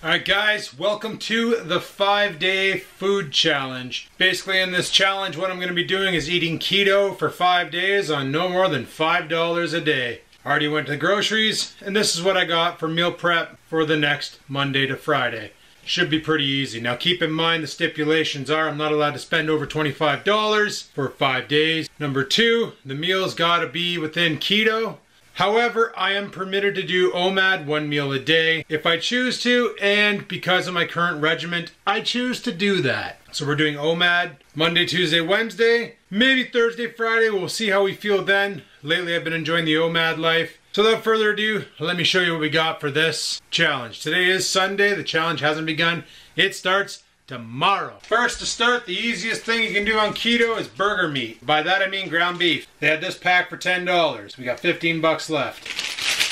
Alright guys, welcome to the 5-day food challenge. Basically in this challenge what I'm going to be doing is eating keto for 5 days on no more than $5 a day. I already went to the groceries and this is what I got for meal prep for the next Monday to Friday. Should be pretty easy. Now keep in mind the stipulations are I'm not allowed to spend over $25 for 5 days. Number 2, the meal's got to be within keto. However, I am permitted to do OMAD 1 meal a day if I choose to, and because of my current regimen, I choose to do that. So we're doing OMAD Monday, Tuesday, Wednesday, maybe Thursday, Friday. We'll see how we feel then. Lately I've been enjoying the OMAD life. So without further ado, let me show you what we got for this challenge. Today is Sunday. The challenge hasn't begun. It starts tomorrow. First to start, the easiest thing you can do on keto is burger meat. By that I mean ground beef. They had this pack for $10. We got 15 bucks left.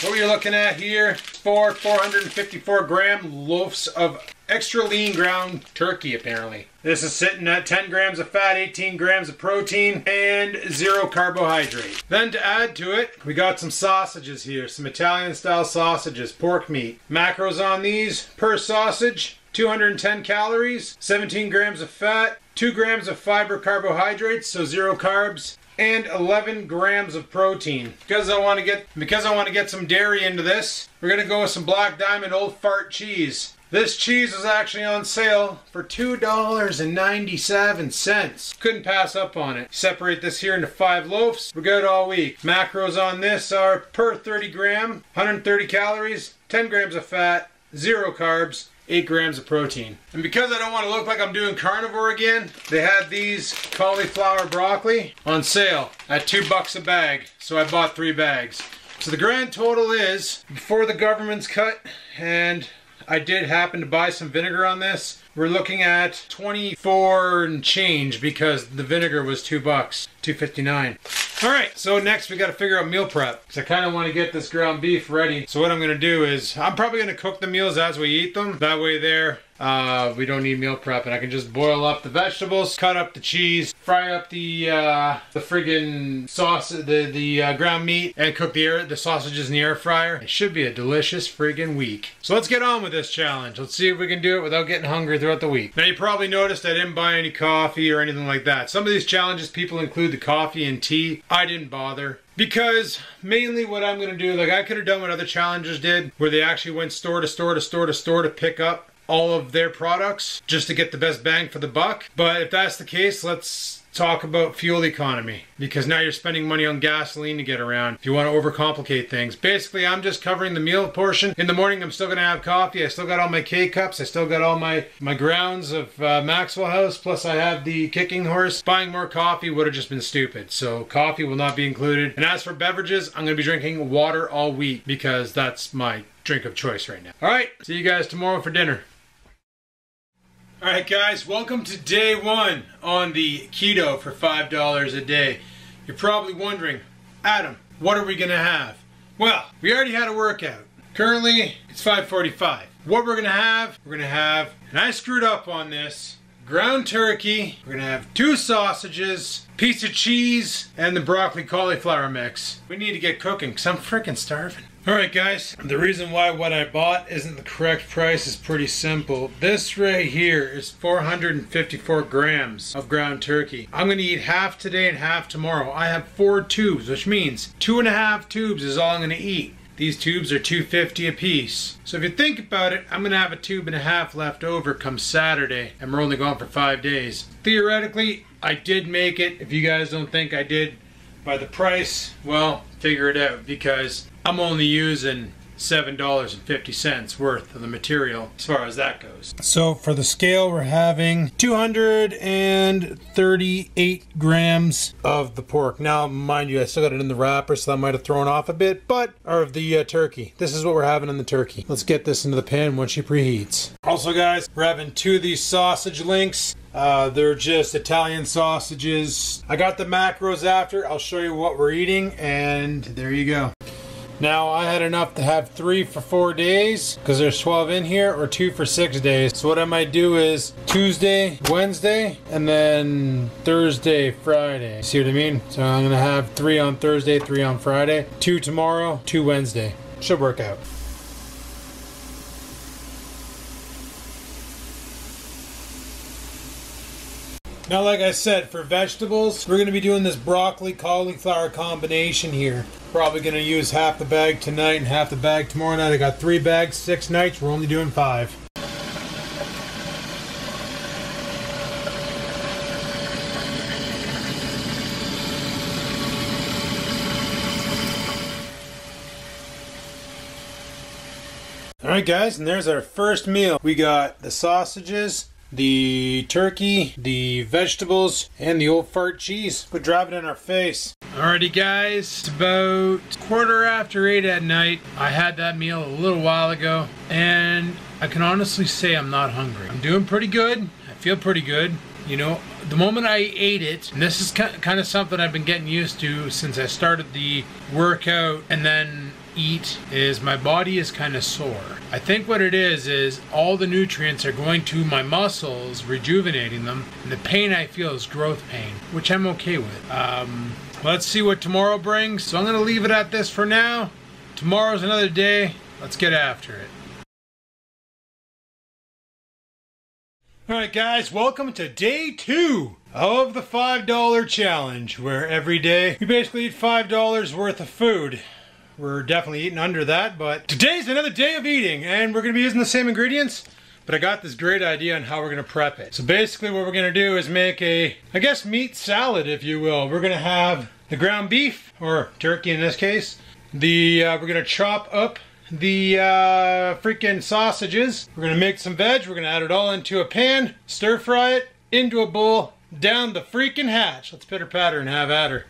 What you're looking at here, 454 gram loaves of extra lean ground turkey apparently. This is sitting at 10 grams of fat, 18 grams of protein, and 0 carbohydrate. Then to add to it, we got some sausages here, some Italian style sausages, pork meat. Macros on these per sausage, 210 calories, 17 grams of fat, 2 grams of fiber carbohydrates, so 0 carbs, and 11 grams of protein. Because I want to get some dairy into this, we're going to go with some Black Diamond Old Fart cheese. This cheese was actually on sale for $2.97. Couldn't pass up on it. Separate this here into 5 loaves. We're good all week. Macros on this are per 30 gram, 130 calories, 10 grams of fat, 0 carbs, 8 grams of protein. And because I don't want to look like I'm doing carnivore again, they had these cauliflower broccoli on sale at $2 a bag. So I bought 3 bags. So the grand total is, before the government's cut, and I did happen to buy some vinegar on this, we're looking at 24 and change because the vinegar was $2, $2.59. Alright, so next we got to figure out meal prep because I kind of want to get this ground beef ready. So what I'm going to do is I'm probably going to cook the meals as we eat them. That way there we don't need meal prep and I can just boil up the vegetables, cut up the cheese, fry up the friggin' sauce, the ground meat, and cook the sausages in the air fryer. It should be a delicious friggin' week. So let's get on with this challenge. Let's see if we can do it without getting hungry throughout the week. Now you probably noticed I didn't buy any coffee or anything like that. Some of these challenges people include the coffee and tea. I didn't bother. Because mainly what I'm going to do, like I could have done what other challengers did, where they actually went store to store to store to store to pick up all of their products just to get the best bang for the buck. But if that's the case, let's talk about fuel economy, because now you're spending money on gasoline to get around if you want to overcomplicate things. Basically, I'm just covering the meal portion. In the morning, I'm still going to have coffee. I still got all my K-cups. I still got all my grounds of Maxwell House, plus I have the kicking horse. Buying more coffee would have just been stupid, so coffee will not be included. And as for beverages, I'm going to be drinking water all week because that's my drink of choice right now. Alright, see you guys tomorrow for dinner. Alright guys, welcome to day 1 on the keto for $5 a day. You're probably wondering, Adam, what are we going to have? Well, we already had a workout. Currently, it's 5:45. What we're going to have, and I screwed up on this, ground turkey, we're going to have 2 sausages, piece of cheese, and the broccoli cauliflower mix. We need to get cooking because I'm freaking starving. Alright guys, the reason why what I bought isn't the correct price is pretty simple. This right here is 454 grams of ground turkey. I'm going to eat half today and half tomorrow. I have 4 tubes, which means 2.5 tubes is all I'm going to eat. These tubes are $2.50 a piece. So if you think about it, I'm going to have a 1.5 tubes left over come Saturday, and we're only going for 5 days. Theoretically, I did make it. If you guys don't think I did by the price, well, figure it out, because I'm only using $7.50 worth of the material as far as that goes. So for the scale, we're having 238 grams of the pork. Now, mind you, I still got it in the wrapper, so that might have thrown off a bit, but of the turkey. This is what we're having in the turkey. Let's get this into the pan once she preheats. Also guys, we're having 2 of these sausage links. They're just Italian sausages. I got the macros after. I'll show you what we're eating, and there you go. Now I had enough to have 3 for 4 days because there's 12 in here, or 2 for 6 days. So what I might do is Tuesday, Wednesday, and then Thursday, Friday. See what I mean? So I'm gonna have 3 on Thursday, 3 on Friday, 2 tomorrow, 2 Wednesday. Should work out. Now, like I said, for vegetables, we're going to be doing this broccoli-cauliflower combination here. Probably going to use half the bag tonight and half the bag tomorrow night. I got 3 bags, 6 nights. We're only doing 5. Alright guys, and there's our first meal. We got the sausages, the turkey, the vegetables, and the old fart cheese. We'll drop it in our face. Alrighty guys, it's about 8:15 at night. I had that meal a little while ago, and I can honestly say I'm not hungry. I'm doing pretty good. I feel pretty good. You know, the moment I ate it, and this is kind of something I've been getting used to since I started the workout and then eat, is my body is kind of sore. I think what it is all the nutrients are going to my muscles, rejuvenating them, and the pain I feel is growth pain, which I'm okay with. Let's see what tomorrow brings. So I'm going to leave it at this for now. Tomorrow's another day. Let's get after it. Alright guys, welcome to day 2 of the $5 challenge, where every day we basically eat $5 worth of food. We're definitely eating under that, but today's another day of eating, and we're going to be using the same ingredients, but I got this great idea on how we're going to prep it. So basically what we're going to do is make a, I guess, meat salad, if you will. We're going to have the ground beef, or turkey in this case. We're going to chop up the freaking sausages. We're going to make some veg. We're going to add it all into a pan, stir fry it, into a bowl, down the freaking hatch. Let's pitter patter and have at her.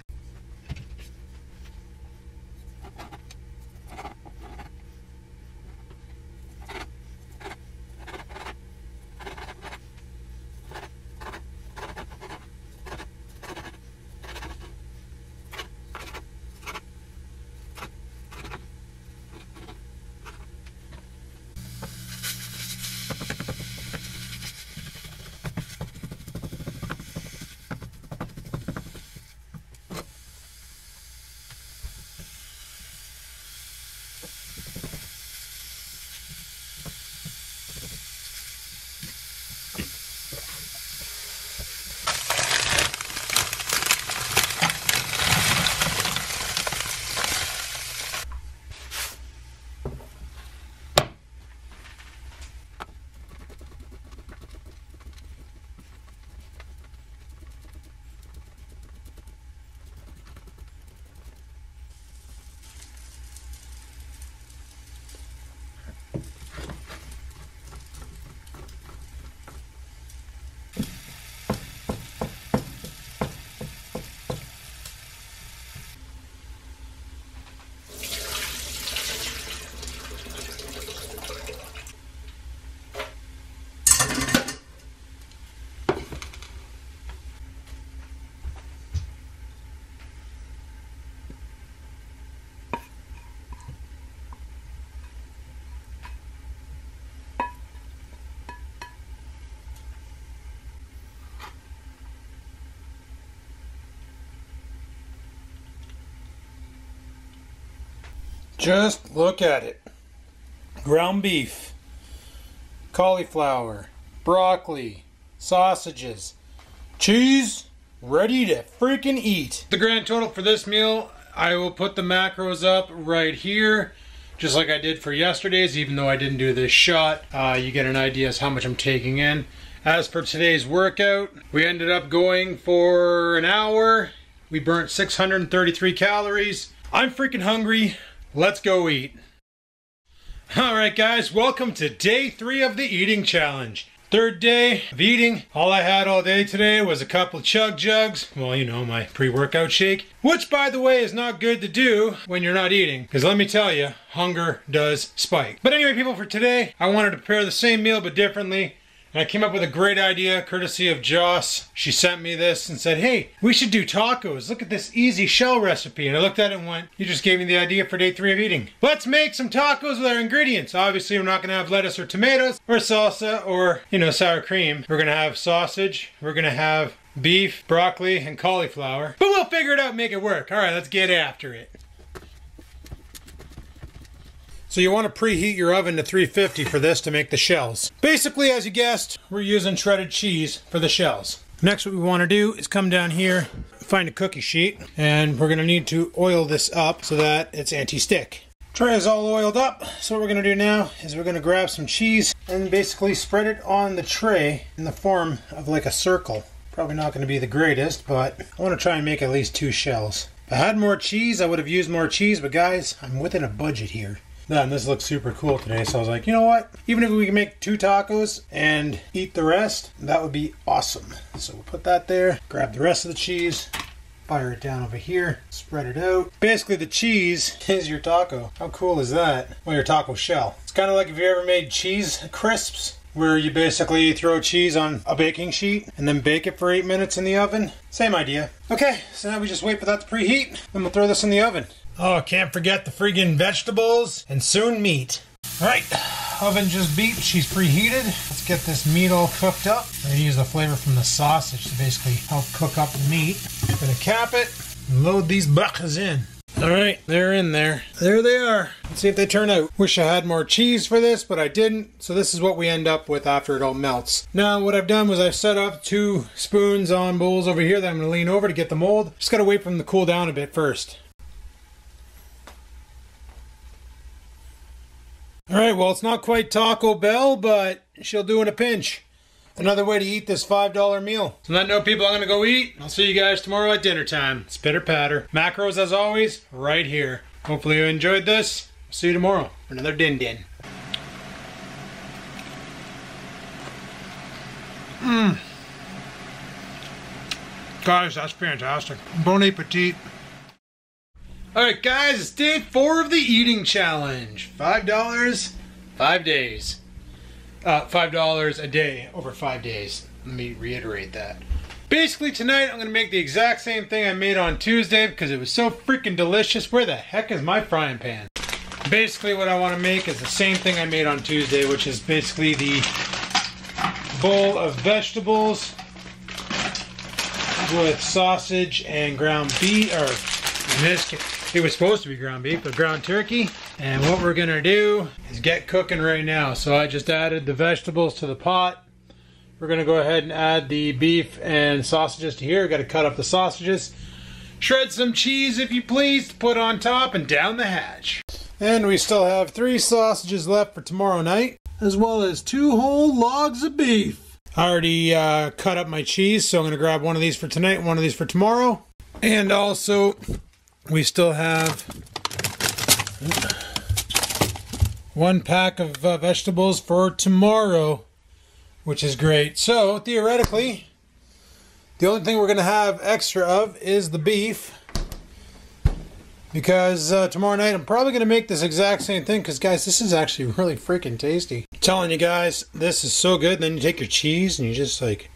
Just look at it. Ground beef, cauliflower, broccoli, sausages, cheese, ready to freaking eat. The grand total for this meal, I will put the macros up right here, just like I did for yesterday's, even though I didn't do this shot. You get an idea as how much I'm taking in. As for today's workout, we ended up going for an hour. We burnt 633 calories. I'm freaking hungry. Let's go eat. Alright guys, welcome to day 3 of the eating challenge. Third day of eating. All I had all day today was a couple of chug jugs. Well, you know, my pre-workout shake. Which, by the way, is not good to do when you're not eating. Because let me tell you, hunger does spike. But anyway, people, for today, I wanted to prepare the same meal but differently. And I came up with a great idea, courtesy of Joss. She sent me this and said, hey, we should do tacos. Look at this easy shell recipe. And I looked at it and went, you just gave me the idea for day 3 of eating. Let's make some tacos with our ingredients. Obviously, we're not going to have lettuce or tomatoes or salsa or, you know, sour cream. We're going to have sausage. We're going to have beef, broccoli, and cauliflower. But we'll figure it out and make it work. All right, let's get after it. So you want to preheat your oven to 350 for this to make the shells. Basically, as you guessed, we're using shredded cheese for the shells. Next, what we want to do is come down here, find a cookie sheet, and we're going to need to oil this up so that it's anti-stick. Tray is all oiled up, so what we're going to do now is we're going to grab some cheese and basically spread it on the tray in the form of like a circle. Probably not going to be the greatest, but I want to try and make at least 2 shells. If I had more cheese, I would have used more cheese, but guys, I'm within a budget here. And this looks super cool today, so I was like, you know what? Even if we can make 2 tacos and eat the rest, that would be awesome. So we'll put that there, grab the rest of the cheese, fire it down over here, spread it out. Basically, the cheese is your taco. How cool is that? Well, your taco shell. It's kind of like if you ever made cheese crisps, where you basically throw cheese on a baking sheet and then bake it for 8 minutes in the oven. Same idea. Okay, so now we just wait for that to preheat, then we'll throw this in the oven. Oh, can't forget the friggin' vegetables and soon meat. Alright, oven just beat, she's preheated. Let's get this meat all cooked up. I'm going to use the flavor from the sausage to basically help cook up the meat. I'm going to cap it and load these buckers in. Alright, they're in there. There they are. Let's see if they turn out. Wish I had more cheese for this, but I didn't. So this is what we end up with after it all melts. Now what I've done was I've set up 2 spoons on bowls over here that I'm going to lean over to get the mold. Just got to wait for them to cool down a bit first. Alright, well it's not quite Taco Bell, but she'll do in a pinch. Another way to eat this $5 meal. So on that note, people, I'm going to go eat. I'll see you guys tomorrow at dinner time. It's pitter patter. Macros, as always, right here. Hopefully you enjoyed this. See you tomorrow for another Din Din. Guys, that's fantastic. Bon appetit. Alright guys, it's day 4 of the eating challenge. $5, 5 days. $5 a day over 5 days. Let me reiterate that. Basically tonight I'm going to make the exact same thing I made on Tuesday because it was so freaking delicious. Where the heck is my frying pan? Basically what I want to make is the same thing I made on Tuesday, which is basically the bowl of vegetables with sausage and ground beef, or in this case, it was supposed to be ground beef, but ground turkey. And what we're gonna do is get cooking right now. So I just added the vegetables to the pot. We're gonna go ahead and add the beef and sausages to here. Got to cut up the sausages. Shred some cheese, if you please, to put on top and down the hatch. And we still have 3 sausages left for tomorrow night, as well as 2 whole logs of beef. I already cut up my cheese, so I'm gonna grab one of these for tonight and one of these for tomorrow. And also, we still have 1 pack of vegetables for tomorrow, which is great. So theoretically, the only thing we're going to have extra of is the beef, because tomorrow night I'm probably going to make this exact same thing, because guys, this is actually really freaking tasty. I'm telling you guys, this is so good. Then you take your cheese and you just like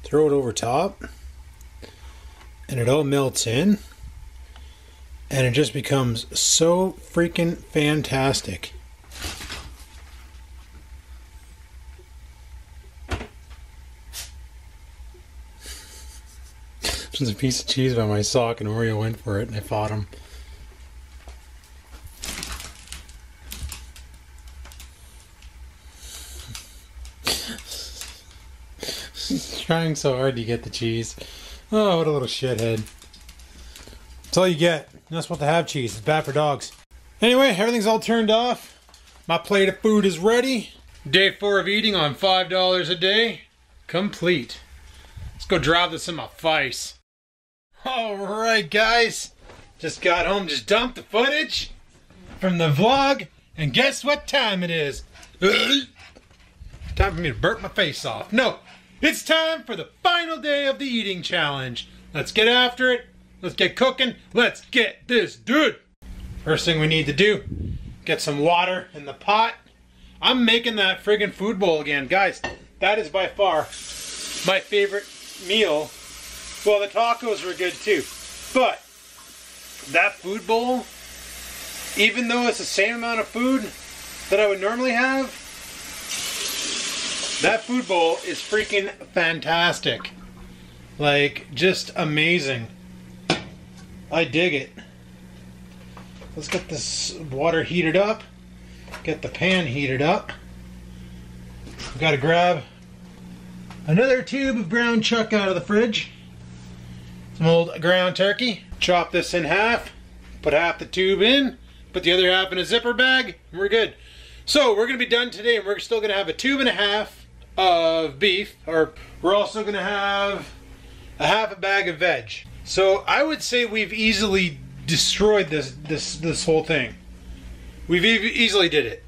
throw it over top and it all melts in. And it just becomes so freaking fantastic. There's a piece of cheese by my sock and Oreo went for it and I fought him. He's trying so hard to get the cheese. Oh, what a little shithead. That's all you get. You're not supposed to have cheese. It's bad for dogs. Anyway, everything's all turned off. My plate of food is ready. Day 4 of eating on $5 a day. Complete. Let's go drive this in my face. Alright guys. Just got home, just dumped the footage from the vlog. And guess what time it is? Time for me to burp my face off. No, it's time for the final day of the eating challenge. Let's get after it. Let's get cooking. Let's get this done. First thing we need to do, get some water in the pot. I'm making that friggin' food bowl again. Guys, that is by far my favorite meal. Well, the tacos were good too. But that food bowl, even though it's the same amount of food that I would normally have, that food bowl is freaking fantastic. Like, just amazing. I dig it. Let's get this water heated up. Get the pan heated up. We've got to grab Another tube of ground chuck out of the fridge. Some old ground turkey. Chop this in half. Put half the tube in. Put the other half in a zipper bag. And we're good. So we're going to be done today, and we're still going to have a tube and a half of beef. Or we're also going to have a half a bag of veg. So I would say we've easily destroyed this whole thing. We've easily did it.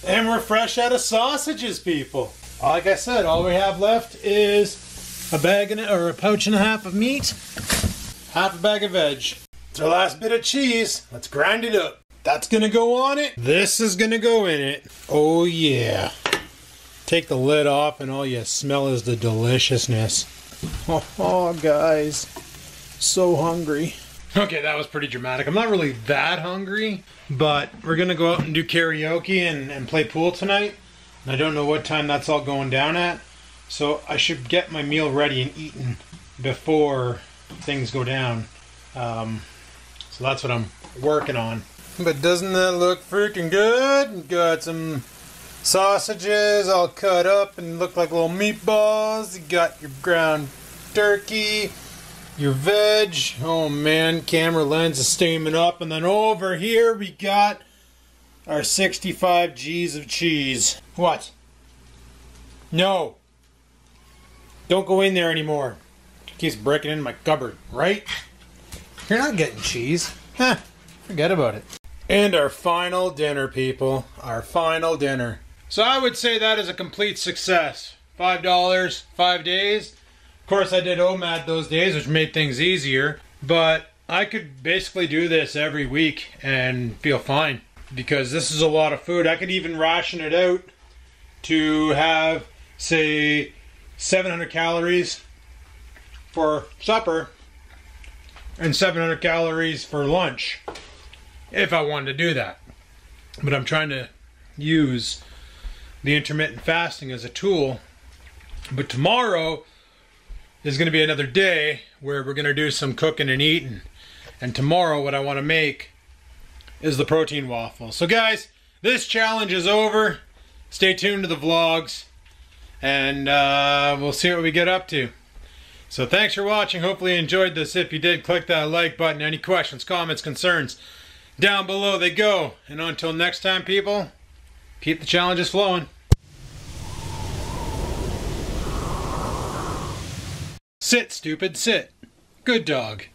And we're fresh out of sausages, people. Like I said, all we have left is a bag or a pouch and a half of meat, half a bag of veg. It's our last bit of cheese. Let's grind it up. That's gonna go on it. This is gonna go in it. Oh yeah. Take the lid off and all you smell is the deliciousness. Oh guys, so hungry. Okay, that was pretty dramatic. I'm not really that hungry, but we're gonna go out and do karaoke and play pool tonight. And I don't know what time that's all going down at, so I should get my meal ready and eaten before things go down. So that's what I'm working on. But doesn't that look freaking good? Got some sausages all cut up and look like little meatballs. You got your ground turkey. Your veg, oh man, camera lens is steaming up. And then over here we got our 65 G's of cheese. What? No. Don't go in there anymore. It keeps breaking into my cupboard, right? You're not getting cheese. Huh, forget about it. And our final dinner, people. Our final dinner. So I would say that is a complete success. $5, 5 days. Of course, I did OMAD those days, which made things easier, but I could basically do this every week and feel fine because this is a lot of food. I could even ration it out to have, say, 700 calories for supper and 700 calories for lunch if I wanted to do that. But I'm trying to use the intermittent fasting as a tool. But tomorrow is going to be another day where we're going to do some cooking and eating. And tomorrow what I want to make is the protein waffle. So guys, this challenge is over. Stay tuned to the vlogs and we'll see what we get up to. So thanks for watching. Hopefully you enjoyed this. If you did, click that like button. Any questions, comments, concerns, down below they go. And until next time, people, keep the challenges flowing. Sit, stupid, sit. Good dog.